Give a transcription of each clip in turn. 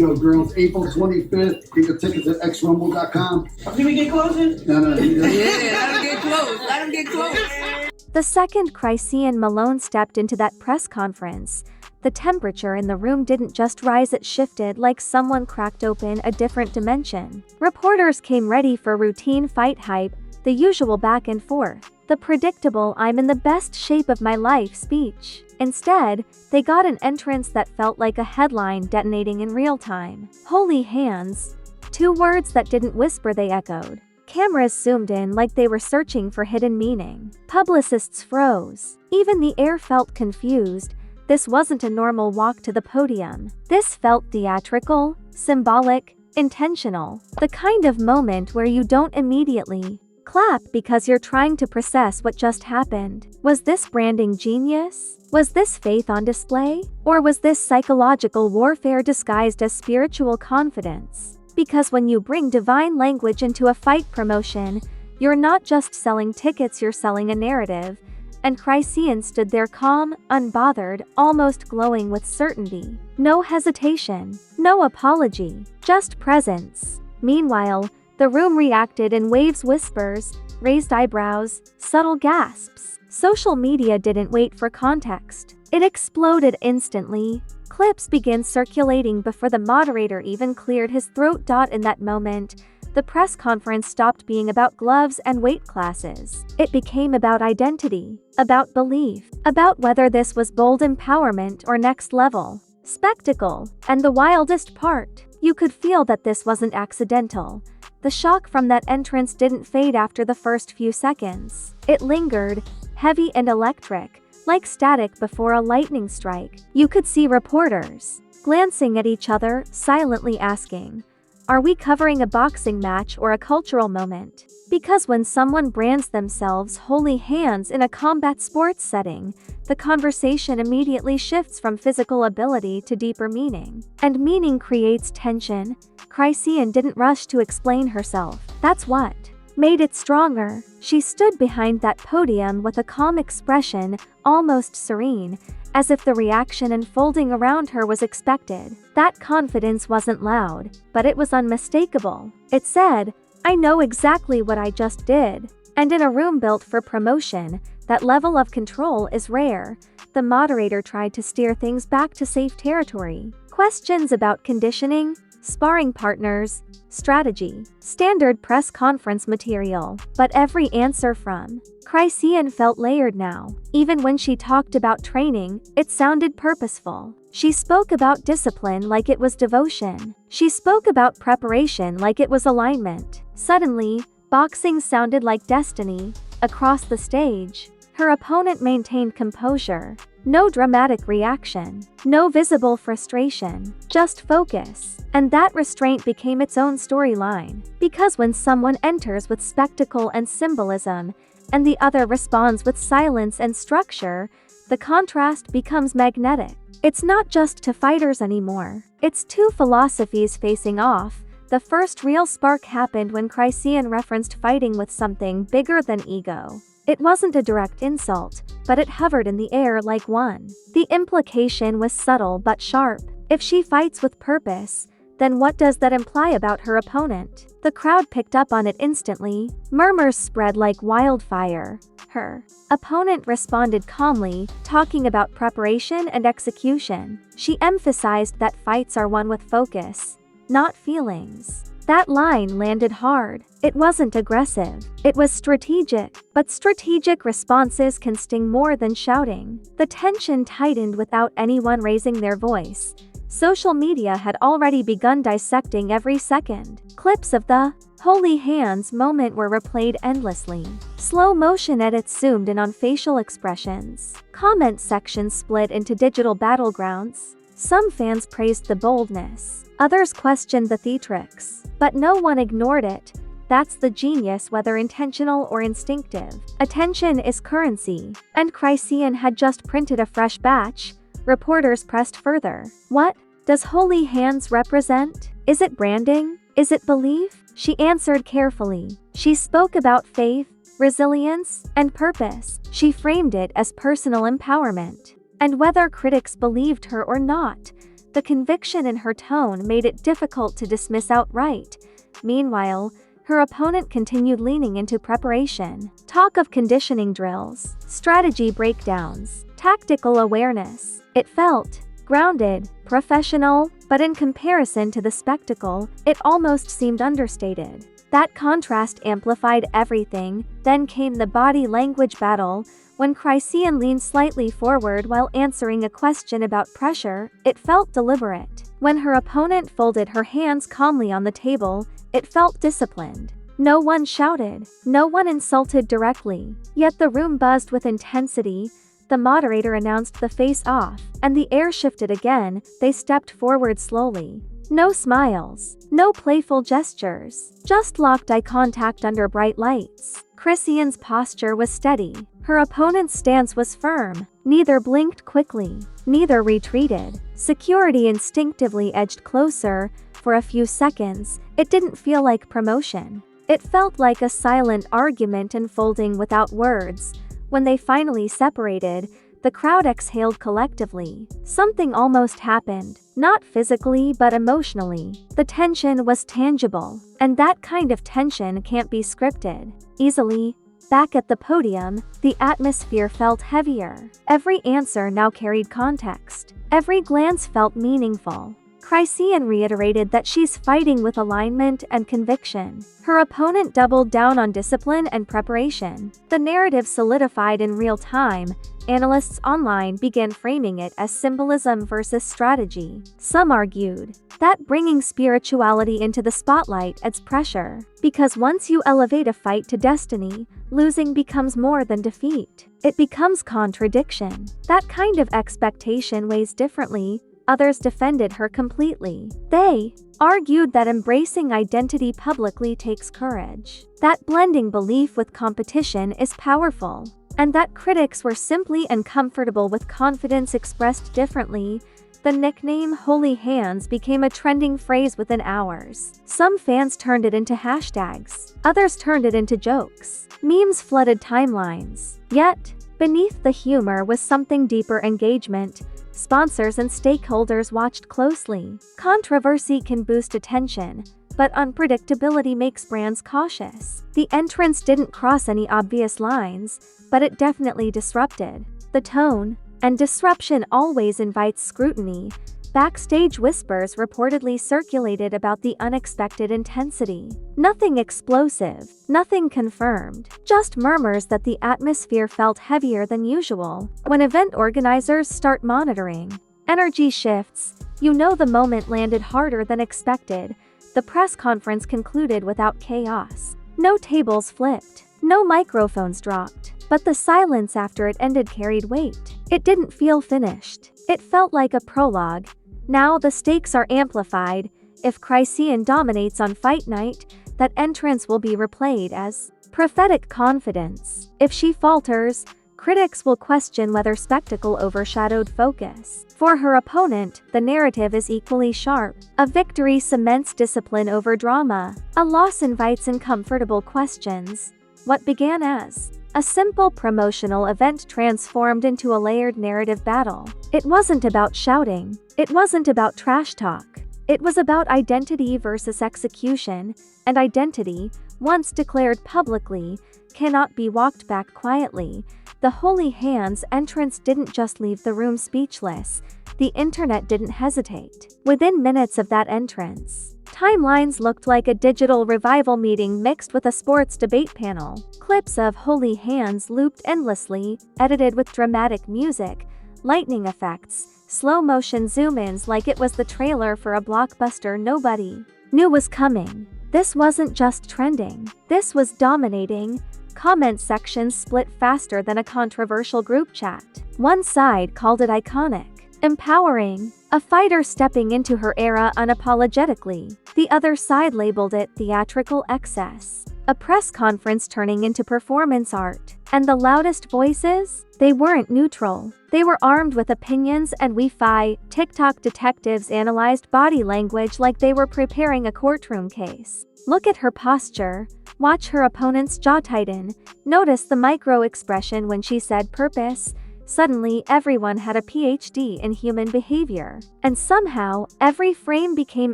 go, girls. April 25th. Get your tickets at xrumble.com. Did we get closing? No. Let him get close. Let him get close. The second Chrisean Malone stepped into that press conference, the temperature in the room didn't just rise, it shifted like someone cracked open a different dimension. Reporters came ready for routine fight hype, the usual back and forth, the predictable "I'm in the best shape of my life" speech. Instead, they got an entrance that felt like a headline detonating in real time. Holy hands. 2 words that didn't whisper, they echoed. Cameras zoomed in like they were searching for hidden meaning. Publicists froze. Even the air felt confused. This wasn't a normal walk to the podium. This felt theatrical, symbolic, intentional. The kind of moment where you don't immediately clap because you're trying to process what just happened. Was this branding genius? Was this faith on display? Or was this psychological warfare disguised as spiritual confidence? Because when you bring divine language into a fight promotion, you're not just selling tickets, you're selling a narrative. And Chrisean stood there calm, unbothered, almost glowing with certainty. No hesitation, no apology, just presence. Meanwhile, the room reacted in waves, whispers, raised eyebrows, subtle gasps. Social media didn't wait for context. It exploded instantly. Clips began circulating before the moderator even cleared his throat. In that moment, the press conference stopped being about gloves and weight classes. It became about identity, about belief, about whether this was bold empowerment or next level spectacle. And the wildest part, you could feel that this wasn't accidental. The shock from that entrance didn't fade after the first few seconds. It lingered, heavy and electric, like static before a lightning strike. You could see reporters glancing at each other, silently asking, "Are we covering a boxing match or a cultural moment?" Because when someone brands themselves holy hands in a combat sports setting, the conversation immediately shifts from physical ability to deeper meaning. And meaning creates tension. Chrisean didn't rush to explain herself. That's what made it stronger. She stood behind that podium with a calm expression, almost serene, as if the reaction unfolding around her was expected. That confidence wasn't loud, but it was unmistakable. It said, "I know exactly what I just did." And in a room built for promotion, that level of control is rare. The moderator tried to steer things back to safe territory. Questions about conditioning, sparring partners, strategy, standard press conference material. But every answer from Chrisean felt layered now. Even when she talked about training, it sounded purposeful. She spoke about discipline like it was devotion. She spoke about preparation like it was alignment. Suddenly, boxing sounded like destiny. Across the stage, her opponent maintained composure. No dramatic reaction, no visible frustration, just focus. And that restraint became its own storyline. Because when someone enters with spectacle and symbolism, and the other responds with silence and structure, the contrast becomes magnetic. It's not just two fighters anymore. It's two philosophies facing off. The first real spark happened when Chrisean referenced fighting with something bigger than ego. It wasn't a direct insult, but it hovered in the air like one. The implication was subtle but sharp. If she fights with purpose, then what does that imply about her opponent? The crowd picked up on it instantly. Murmurs spread like wildfire. Her opponent responded calmly, talking about preparation and execution. She emphasized that fights are won with focus, not feelings. That line landed hard. It wasn't aggressive. It was strategic. But strategic responses can sting more than shouting. The tension tightened without anyone raising their voice. Social media had already begun dissecting every second. Clips of the holy hands moment were replayed endlessly. Slow motion edits zoomed in on facial expressions. Comment sections split into digital battlegrounds. Some fans praised the boldness. Others questioned the theatrics. But no one ignored it. That's the genius, whether intentional or instinctive. Attention is currency. And Chrisean had just printed a fresh batch. Reporters pressed further. What does holy hands represent? Is it branding? Is it belief? She answered carefully. She spoke about faith, resilience, and purpose. She framed it as personal empowerment. And whether critics believed her or not, The conviction in her tone made it difficult to dismiss outright. Meanwhile, her opponent continued leaning into preparation. Talk of conditioning drills, strategy breakdowns, tactical awareness. It felt grounded, professional, but in comparison to the spectacle, it almost seemed understated. That contrast amplified everything. Then came the body language battle. When Chrisean leaned slightly forward while answering a question about pressure, it felt deliberate. When her opponent folded her hands calmly on the table, it felt disciplined. No one shouted, no one insulted directly, yet the room buzzed with intensity. The moderator announced the face-off, and the air shifted again. They stepped forward slowly. No smiles, no playful gestures, just locked eye contact under bright lights. Chrisean's posture was steady. Her opponent's stance was firm. Neither blinked quickly, neither retreated. Security instinctively edged closer. For a few seconds, it didn't feel like promotion. It felt like a silent argument unfolding without words. When they finally separated, the crowd exhaled collectively. Something almost happened, not physically but emotionally. The tension was tangible, and that kind of tension can't be scripted easily. Back at the podium, the atmosphere felt heavier. Every answer now carried context. Every glance felt meaningful. Chrisean reiterated that she's fighting with alignment and conviction. Her opponent doubled down on discipline and preparation. The narrative solidified in real time. Analysts online began framing it as symbolism versus strategy. Some argued that bringing spirituality into the spotlight adds pressure, because once you elevate a fight to destiny, losing becomes more than defeat. It becomes contradiction. That kind of expectation weighs differently. Others defended her completely. They argued that embracing identity publicly takes courage, that blending belief with competition is powerful, and that critics were simply uncomfortable with confidence expressed differently. The nickname "Holy Hands" became a trending phrase within hours. Some fans turned it into hashtags, others turned it into jokes. Memes flooded timelines. Yet, beneath the humor was something deeper: engagement. Sponsors and stakeholders watched closely. Controversy can boost attention, but unpredictability makes brands cautious. The entrance didn't cross any obvious lines, but it definitely disrupted the tone, and disruption always invites scrutiny. Backstage whispers reportedly circulated about the unexpected intensity. Nothing explosive, nothing confirmed, just murmurs that the atmosphere felt heavier than usual. When event organizers start monitoring energy shifts, you know the moment landed harder than expected. The press conference concluded without chaos. No tables flipped, no microphones dropped, but the silence after it ended carried weight. It didn't feel finished. It felt like a prologue. Now the stakes are amplified. If Chrisean dominates on fight night, that entrance will be replayed as prophetic confidence. If she falters, critics will question whether spectacle overshadowed focus. For her opponent, the narrative is equally sharp. A victory cements discipline over drama. A loss invites uncomfortable questions. What began as a simple promotional event transformed into a layered narrative battle. It wasn't about shouting. It wasn't about trash talk. It was about identity versus execution, and identity, once declared publicly, cannot be walked back quietly. The Holy Hands entrance didn't just leave the room speechless. The internet didn't hesitate. Within minutes of that entrance, timelines looked like a digital revival meeting mixed with a sports debate panel. Clips of Holy Hands looped endlessly, edited with dramatic music, lightning effects, slow-motion zoom-ins like it was the trailer for a blockbuster nobody knew was coming. This wasn't just trending. This was dominating. Comment sections split faster than a controversial group chat. One side called it iconic, empowering, a fighter stepping into her era unapologetically. The other side labeled it theatrical excess, a press conference turning into performance art. And the loudest voices? They weren't neutral. They were armed with opinions and Wi-Fi. TikTok detectives analyzed body language like they were preparing a courtroom case. Look at her posture. Watch her opponent's jaw tighten. Notice the micro expression when she said purpose. Suddenly, everyone had a PhD in human behavior. And somehow, every frame became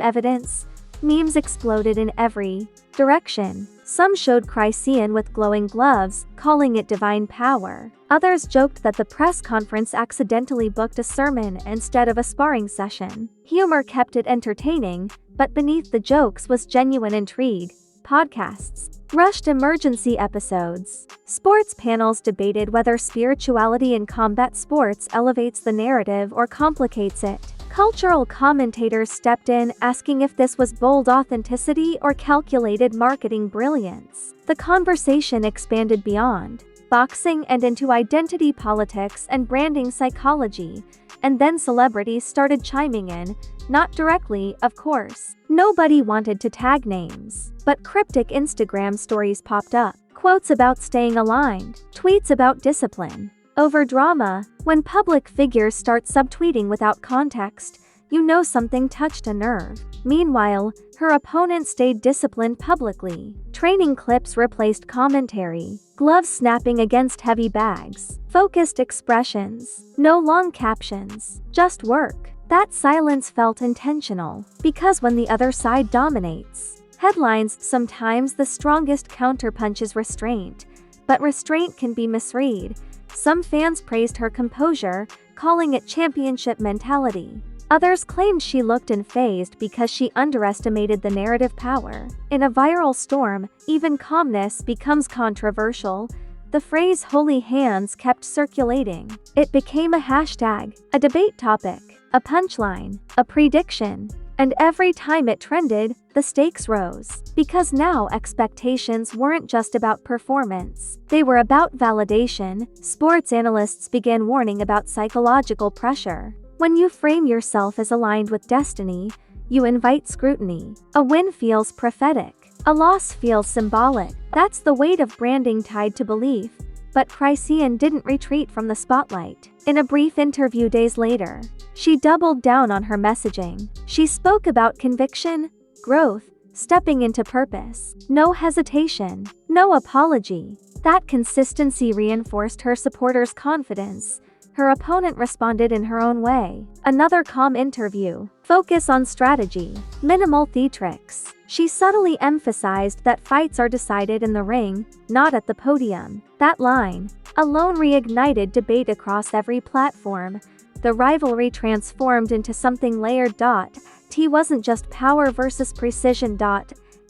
evidence. Memes exploded in every direction. Some showed Chrisean with glowing gloves, calling it divine power. Others joked that the press conference accidentally booked a sermon instead of a sparring session. Humor kept it entertaining, but beneath the jokes was genuine intrigue. Podcasts, rushed emergency episodes. Sports panels debated whether spirituality in combat sports elevates the narrative or complicates it. Cultural commentators stepped in, asking if this was bold authenticity or calculated marketing brilliance. The conversation expanded beyond boxing and into identity politics and branding psychology, and then celebrities started chiming in, not directly, of course. Nobody wanted to tag names, but cryptic Instagram stories popped up. Quotes about staying aligned, tweets about discipline. Over drama. When public figures start subtweeting without context, you know something touched a nerve. Meanwhile, her opponent stayed disciplined publicly. Training clips replaced commentary. Gloves snapping against heavy bags. Focused expressions. No long captions. Just work. That silence felt intentional. Because when the other side dominates headlines, sometimes the strongest counterpunch is restraint. But restraint can be misread. Some fans praised her composure, calling it championship mentality. Others claimed she looked unfazed because she underestimated the narrative power. In a viral storm, even calmness becomes controversial. The phrase "holy hands" kept circulating. It became a hashtag, a debate topic, a punchline, a prediction. And every time it trended, the stakes rose. Because now expectations weren't just about performance. They were about validation. Sports analysts began warning about psychological pressure. When you frame yourself as aligned with destiny, you invite scrutiny. A win feels prophetic. A loss feels symbolic. That's the weight of branding tied to belief. But Chrisean didn't retreat from the spotlight. In a brief interview days later, she doubled down on her messaging. She spoke about conviction, growth, stepping into purpose. No hesitation, no apology. That consistency reinforced her supporters' confidence. Her opponent responded in her own way. Another calm interview. Focus on strategy. Minimal theatrics. She subtly emphasized that fights are decided in the ring, not at the podium. That line alone reignited debate across every platform. The rivalry transformed into something layered. T wasn't just power versus precision.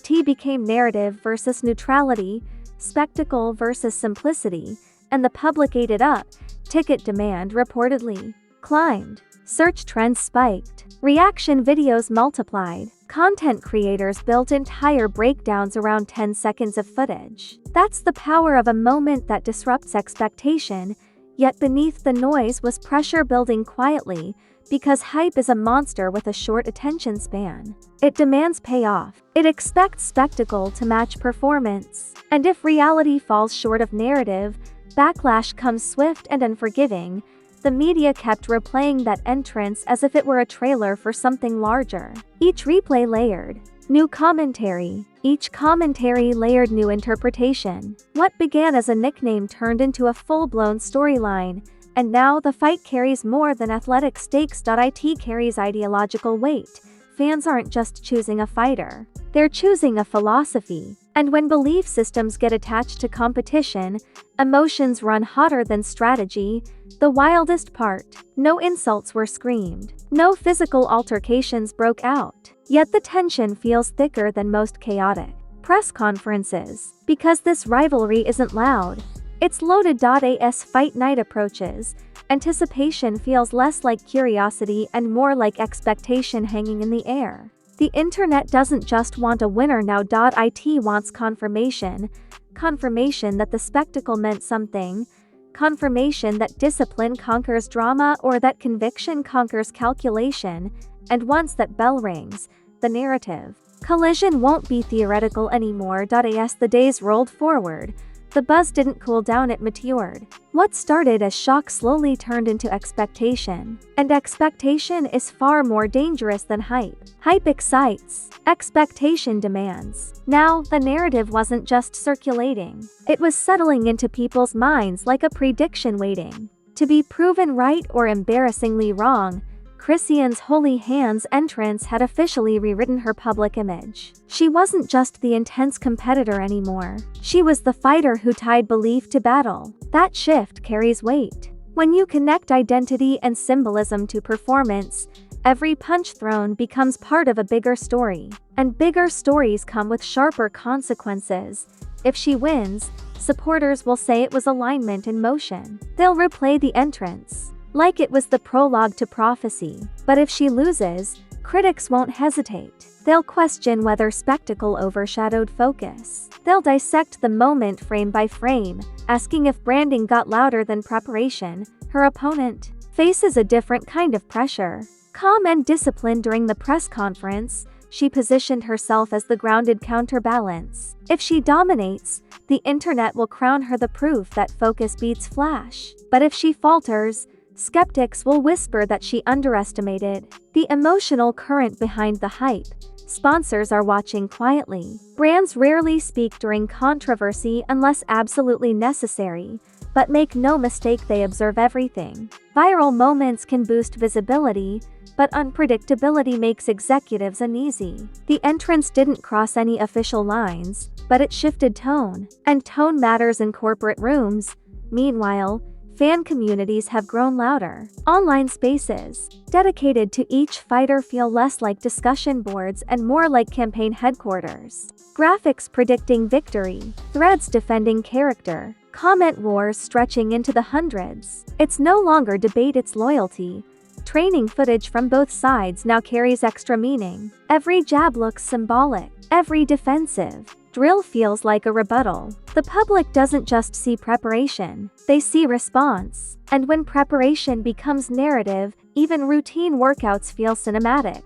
T became narrative versus neutrality, spectacle versus simplicity, and the public ate it up. Ticket demand reportedly climbed. Search trends spiked. Reaction videos multiplied. Content creators built entire breakdowns around 10 seconds of footage. That's the power of a moment that disrupts expectation, yet beneath the noise was pressure building quietly, because hype is a monster with a short attention span. It demands payoff. It expects spectacle to match performance. And if reality falls short of narrative, backlash comes swift and unforgiving. The media kept replaying that entrance as if it were a trailer for something larger. Each replay layered new commentary. Each commentary layered new interpretation. What began as a nickname turned into a full-blown storyline, and now the fight carries more than athletic stakes. It carries ideological weight. Fans aren't just choosing a fighter, they're choosing a philosophy. And when belief systems get attached to competition, emotions run hotter than strategy. The wildest part, no insults were screamed. No physical altercations broke out. Yet the tension feels thicker than most chaotic press conferences. Because this rivalry isn't loud, it's loaded. As fight night approaches, anticipation feels less like curiosity and more like expectation hanging in the air. The internet doesn't just want a winner now. It wants confirmation. Confirmation that the spectacle meant something. Confirmation that discipline conquers drama or that conviction conquers calculation. And once that bell rings, the narrative collision won't be theoretical anymore. As the days rolled forward, the buzz didn't cool down, it matured. What started as shock slowly turned into expectation. And expectation is far more dangerous than hype. Hype excites. Expectation demands. Now, the narrative wasn't just circulating. It was settling into people's minds like a prediction waiting To be proven right or embarrassingly wrong, Chrisean's Holy Hands entrance had officially rewritten her public image. She wasn't just the intense competitor anymore. She was the fighter who tied belief to battle. That shift carries weight. When you connect identity and symbolism to performance, every punch thrown becomes part of a bigger story. And bigger stories come with sharper consequences. If she wins, supporters will say it was alignment in motion. They'll replay the entrance like it was the prologue to prophecy. But if she loses, critics won't hesitate. They'll question whether spectacle overshadowed focus. They'll dissect the moment frame by frame, asking if branding got louder than preparation. Her opponent faces a different kind of pressure. Calm and disciplined during the press conference, she positioned herself as the grounded counterbalance. If she dominates, the internet will crown her the proof that focus beats flash. But if she falters, skeptics will whisper that she underestimated the emotional current behind the hype. Sponsors are watching quietly. Brands rarely speak during controversy unless absolutely necessary, but make no mistake, they observe everything. Viral moments can boost visibility, but unpredictability makes executives uneasy. The entrance didn't cross any official lines, but it shifted tone, and tone matters in corporate rooms. Meanwhile, fan communities have grown louder. Online spaces dedicated to each fighter feel less like discussion boards and more like campaign headquarters. Graphics predicting victory, threads defending character, comment wars stretching into the hundreds. It's no longer debate, it's loyalty. Training footage from both sides now carries extra meaning. Every jab looks symbolic. Every defensive drill feels like a rebuttal. The public doesn't just see preparation, they see response. And when preparation becomes narrative, even routine workouts feel cinematic.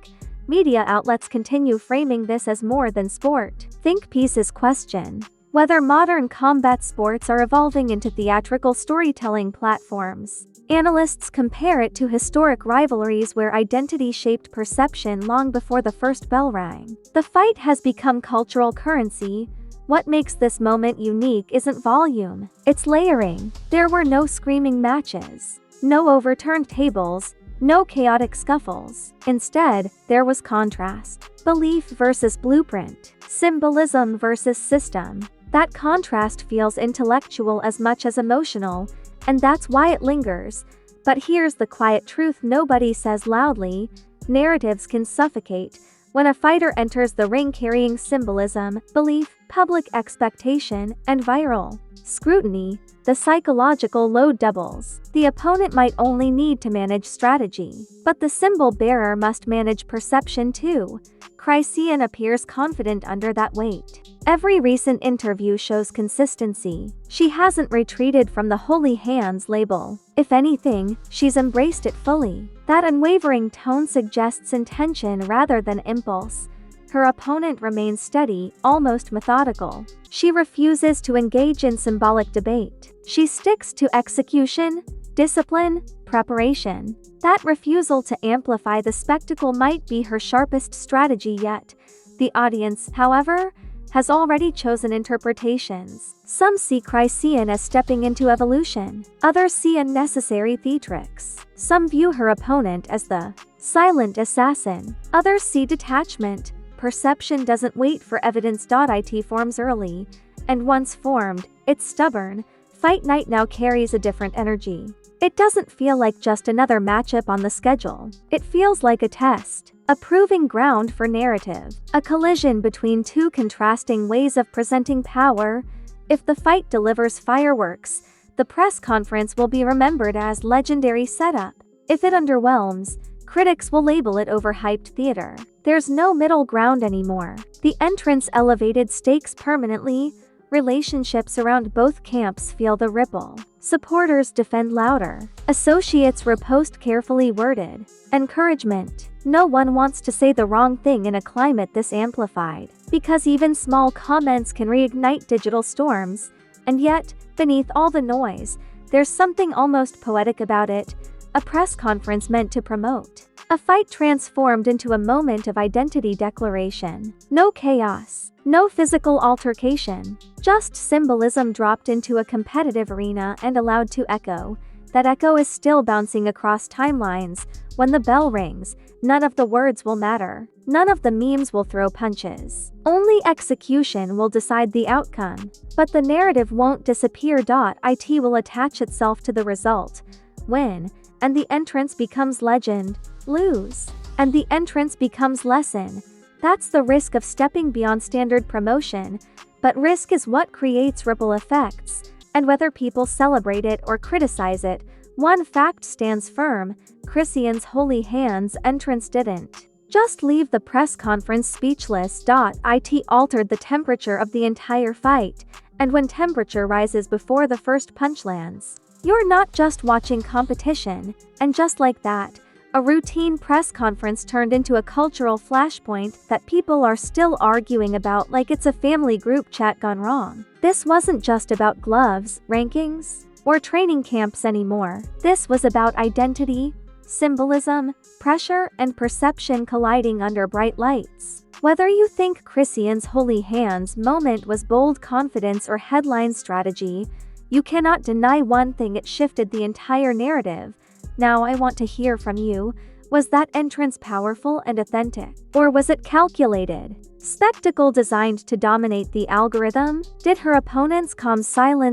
Media outlets continue framing this as more than sport. Think pieces question whether modern combat sports are evolving into theatrical storytelling platforms. Analysts compare it to historic rivalries where identity shaped perception long before the first bell rang. The fight has become cultural currency. What makes this moment unique isn't volume, it's layering. There were no screaming matches, no overturned tables, no chaotic scuffles. Instead, there was contrast. Belief versus blueprint, symbolism versus system. That contrast feels intellectual as much as emotional, and that's why it lingers. But here's the quiet truth nobody says loudly: narratives can suffocate. When a fighter enters the ring carrying symbolism, belief, public expectation, and viral scrutiny, the psychological load doubles. The opponent might only need to manage strategy, but the symbol bearer must manage perception too. Chrisean appears confident under that weight. Every recent interview shows consistency. She hasn't retreated from the Holy Hands label. If anything, she's embraced it fully. That unwavering tone suggests intention rather than impulse. Her opponent remains steady, almost methodical. She refuses to engage in symbolic debate. She sticks to execution, discipline, preparation. That refusal to amplify the spectacle might be her sharpest strategy yet. The audience, however, has already chosen interpretations. Some see Chrisean as stepping into evolution. Others see unnecessary theatrics. Some view her opponent as the silent assassin. Others see detachment. Perception doesn't wait for evidence. It forms early, and once formed, it's stubborn. Fight night now carries a different energy. It doesn't feel like just another matchup on the schedule. It feels like a test, a proving ground for narrative, a collision between two contrasting ways of presenting power. If the fight delivers fireworks, the press conference will be remembered as legendary setup. If it underwhelms, critics will label it overhyped theater. There's no middle ground anymore. The entrance elevated stakes permanently. Relationships around both camps feel the ripple. Supporters defend louder. Associates riposte carefully worded. Encouragement. No one wants to say the wrong thing in a climate this amplified, because even small comments can reignite digital storms. And yet, beneath all the noise, there's something almost poetic about it. A press conference meant to promote a fight transformed into a moment of identity declaration. No chaos, no physical altercation, just symbolism dropped into a competitive arena and allowed to echo. That echo is still bouncing across timelines. When the bell rings, none of the words will matter. None of the memes will throw punches. Only execution will decide the outcome. But the narrative won't disappear. It will attach itself to the result. Win, and the entrance becomes legend. Lose, and the entrance becomes lesson. That's the risk of stepping beyond standard promotion. But risk is what creates ripple effects. And whether people celebrate it or criticize it, one fact stands firm: Chrisean's holy hands entrance didn't just leave the press conference speechless. It altered the temperature of the entire fight, and when temperature rises before the first punch lands, you're not just watching competition. And just like that, a routine press conference turned into a cultural flashpoint that people are still arguing about like it's a family group chat gone wrong. This wasn't just about gloves, rankings, or training camps anymore. This was about identity, symbolism, pressure, and perception colliding under bright lights. Whether you think Chrisean's holy hands moment was bold confidence or headline strategy, you cannot deny one thing: it shifted the entire narrative. Now I want to hear from you. Was that entrance powerful and authentic? Or was it calculated? Spectacle designed to dominate the algorithm? Did her opponents calm silence